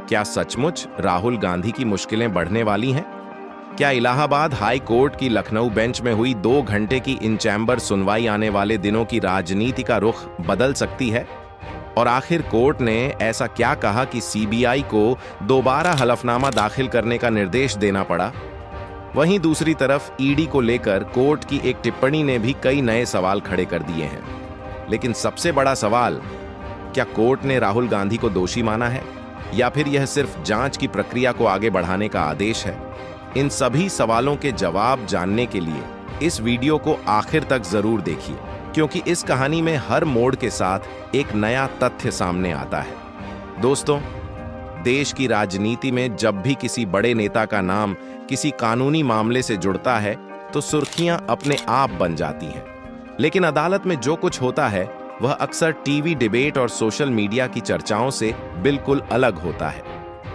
क्या सचमुच राहुल गांधी की मुश्किलें बढ़ने वाली हैं? क्या इलाहाबाद हाई कोर्ट की लखनऊ बेंच में हुई 2 घंटे की इन चैम्बर सुनवाई आने वाले दिनों की राजनीति का रुख बदल सकती है? और आखिर कोर्ट ने ऐसा क्या कहा कि सीबीआई को दोबारा हलफनामा दाखिल करने का निर्देश देना पड़ा? वहीं दूसरी तरफ ईडी को लेकर कोर्ट की एक टिप्पणी ने भी कई नए सवाल खड़े कर दिए हैं। लेकिन सबसे बड़ा सवाल, क्या कोर्ट ने राहुल गांधी को दोषी माना है या फिर यह सिर्फ जांच की प्रक्रिया को आगे बढ़ाने का आदेश है? इन सभी सवालों के जवाब जानने के लिए इस वीडियो को आखिर तक जरूर देखिए, क्योंकि इस कहानी में हर मोड़ के साथ एक नया तथ्य सामने आता है। दोस्तों, देश की राजनीति में जब भी किसी बड़े नेता का नाम किसी कानूनी मामले से जुड़ता है तो सुर्खियां अपने आप बन जाती हैं। लेकिन अदालत में जो कुछ होता है वह अक्सर टीवी डिबेट और सोशल मीडिया की चर्चाओं से बिल्कुल अलग होता है।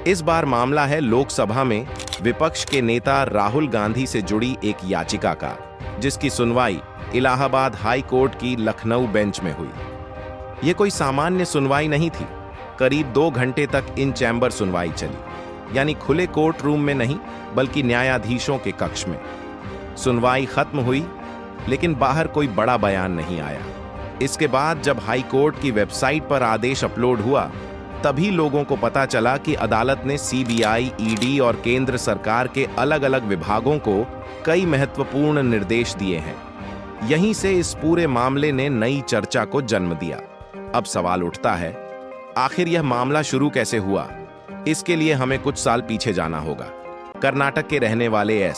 इस बार मामला है लोकसभा में विपक्ष के नेता राहुल गांधी से जुड़ी एक याचिका का, जिसकी सुनवाई इलाहाबाद हाई कोर्ट की लखनऊ बेंच में हुई। यह कोई सामान्य सुनवाई नहीं थी। करीब 2 घंटे तक इन चैम्बर सुनवाई चली, यानी खुले कोर्ट रूम में नहीं बल्कि न्यायाधीशों के कक्ष में। सुनवाई खत्म हुई, लेकिन बाहर कोई बड़ा बयान नहीं आया। इसके बाद जब हाई कोर्ट की वेबसाइट पर आदेश अपलोड हुआ, तभी लोगों को पता चला कि अदालत ने सीबीआई, ईडी और केंद्र सरकार के अलग-अलग विभागों को कई महत्वपूर्ण निर्देश दिए हैं। यहीं से इस पूरे मामले ने नई चर्चा को जन्म दिया। अब सवाल उठता है, आखिर यह मामला शुरू कैसे हुआ? इसके लिए हमें कुछ साल पीछे जाना होगा। कर्नाटक के रहने वाले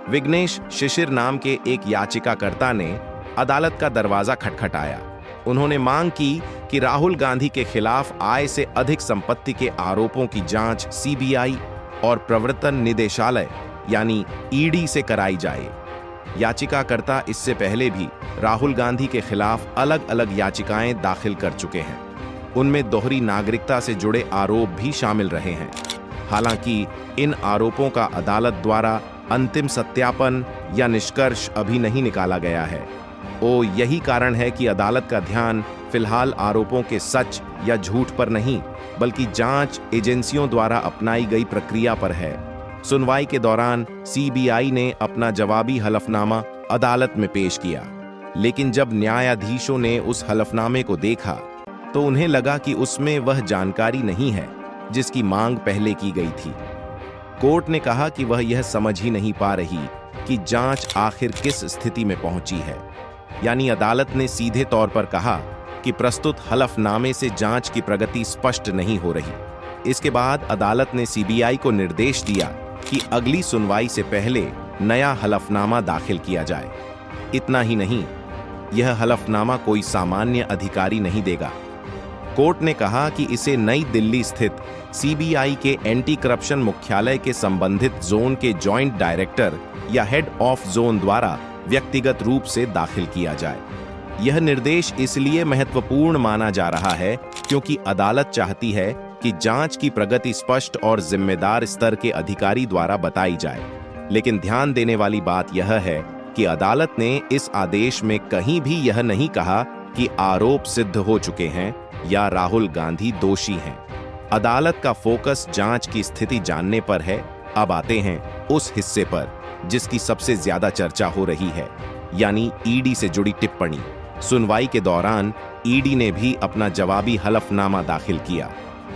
विघ्नेश शिशिर नाम के एक याचिकाकर्ता ने अदालत का दरवाजा खटखटाया। उन्होंने मांग की कि राहुल गांधी के खिलाफ आय से अधिक संपत्ति के आरोपों की जांच सीबीआई और प्रवर्तन निदेशालय यानी ईडी से कराई जाए। याचिकाकर्ता इससे पहले भी राहुल गांधी के खिलाफ अलग-अलग याचिकाएं दाखिल कर चुके हैं। उनमें दोहरी नागरिकता से जुड़े आरोप भी शामिल रहे हैं। हालांकि इन आरोपों का अदालत द्वारा अंतिम सत्यापन या निष्कर्ष अभी नहीं निकाला गया है। यही कारण है कि अदालत का ध्यान फिलहाल आरोपों के सच या झूठ पर नहीं, बल्कि जांच एजेंसियों द्वारा अपनाई गई प्रक्रिया पर है। सुनवाई के दौरान सीबीआई ने अपना जवाबी हलफनामा अदालत में पेश किया, लेकिन जब न्यायाधीशों ने उस हलफनामे को देखा तो उन्हें लगा कि उसमें वह जानकारी नहीं है जिसकी मांग पहले की गई थी। कोर्ट ने कहा कि वह यह समझ ही नहीं पा रही कि जांच आखिर किस स्थिति में पहुंची है। यानी अदालत ने सीधे तौर पर कहा कि प्रस्तुत हलफनामे से जांच की प्रगति स्पष्ट नहीं हो रही। इसके बाद अदालत ने सीबीआई को निर्देश दिया कि अगली सुनवाई से पहले नया हलफनामा दाखिल किया जाए। इतना ही नहीं, यह हलफनामा कोई सामान्य अधिकारी नहीं देगा। कोर्ट ने कहा कि इसे नई दिल्ली स्थित सीबीआई के एंटी करप्शन मुख्यालय के संबंधित जोन के जॉइंट डायरेक्टर या हेड ऑफ जोन द्वारा व्यक्तिगत रूप से दाखिल किया जाए। यह निर्देश इसलिए महत्वपूर्ण माना जा रहा है क्योंकि अदालत चाहती है कि जांच की प्रगति स्पष्ट और जिम्मेदार स्तर के अधिकारी द्वारा बताई जाए। लेकिन ध्यान देने वाली बात यह है कि अदालत ने इस आदेश में कहीं भी यह नहीं कहा कि आरोप सिद्ध हो चुके हैं या राहुल गांधी दोषी हैं। अदालत का फोकस जांच की स्थिति जानने पर है। अब आते हैं उस हिस्से पर जिसकी सबसे ज्यादा चर्चा हो रही है, यानी ईडी से जुड़ी टिप्पणी। सुनवाई के दौरान ईडी ने भी अपना जवाबी हलफनामा दाखिल किया।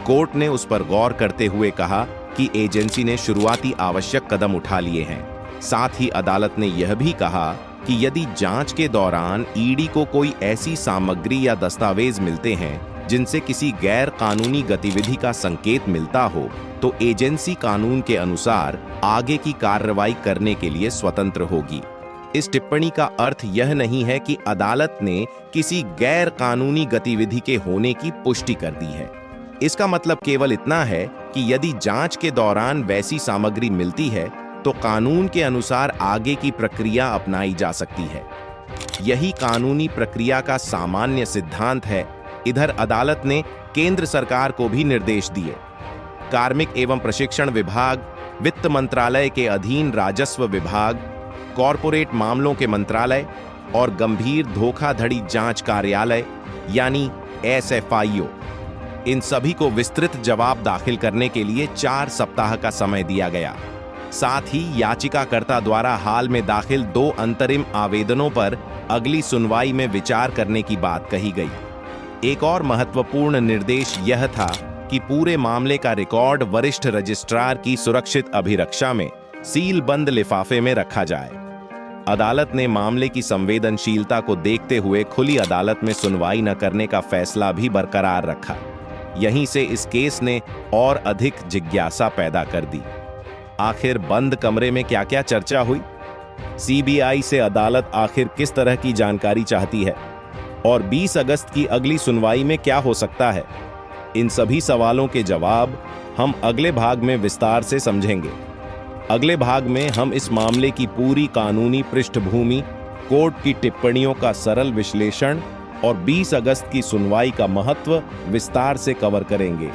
कोर्ट ने उस पर गौर करते हुए कहा कि एजेंसी ने शुरुआती आवश्यक कदम उठा लिए हैं। साथ ही अदालत ने यह भी कहा कि यदि जांच के दौरान ईडी को कोई ऐसी सामग्री या दस्तावेज मिलते हैं जिनसे किसी गैर कानूनी गतिविधि का संकेत मिलता हो, तो एजेंसी कानून के अनुसार आगे की कार्रवाई करने के लिए स्वतंत्र होगी। इस टिप्पणी का अर्थ यह नहीं है कि अदालत ने किसी गैर कानूनी गतिविधि के होने की पुष्टि कर दी है। इसका मतलब केवल इतना है कि यदि जांच के दौरान वैसी सामग्री मिलती है तो कानून के अनुसार आगे की प्रक्रिया अपनाई जा सकती है। यही कानूनी प्रक्रिया का सामान्य सिद्धांत है। इधर अदालत ने केंद्र सरकार को भी निर्देश दिए। कार्मिक एवं प्रशिक्षण विभाग, वित्त मंत्रालय के अधीन राजस्व विभाग, कॉरपोरेट मामलों के मंत्रालय और गंभीर धोखाधड़ी जांच कार्यालय यानी एसएफआईओ, इन सभी को विस्तृत जवाब दाखिल करने के लिए 4 सप्ताह का समय दिया गया। साथ ही याचिकाकर्ता द्वारा हाल में दाखिल 2 अंतरिम आवेदनों पर अगली सुनवाई में विचार करने की बात कही गई। एक और महत्वपूर्ण निर्देश यह था कि पूरे मामले का रिकॉर्ड वरिष्ठ रजिस्ट्रार की सुरक्षित अभिरक्षा में सील बंद लिफाफे में रखा जाए। अदालत ने मामले की संवेदनशीलता को देखते हुए खुली अदालत में सुनवाई न करने का फैसला भी बरकरार रखा। यहीं से इस केस ने और अधिक जिज्ञासा पैदा कर दी। आखिर बंद कमरे में क्या क्या चर्चा हुई? सीबीआई से अदालत आखिर किस तरह की जानकारी चाहती है? और 20 अगस्त की अगली सुनवाई में क्या हो सकता है? इन सभी सवालों के जवाब हम अगले भाग में विस्तार से समझेंगे। अगले भाग में हम इस मामले की पूरी कानूनी पृष्ठभूमि, कोर्ट की टिप्पणियों का सरल विश्लेषण और 20 अगस्त की सुनवाई का महत्व विस्तार से कवर करेंगे।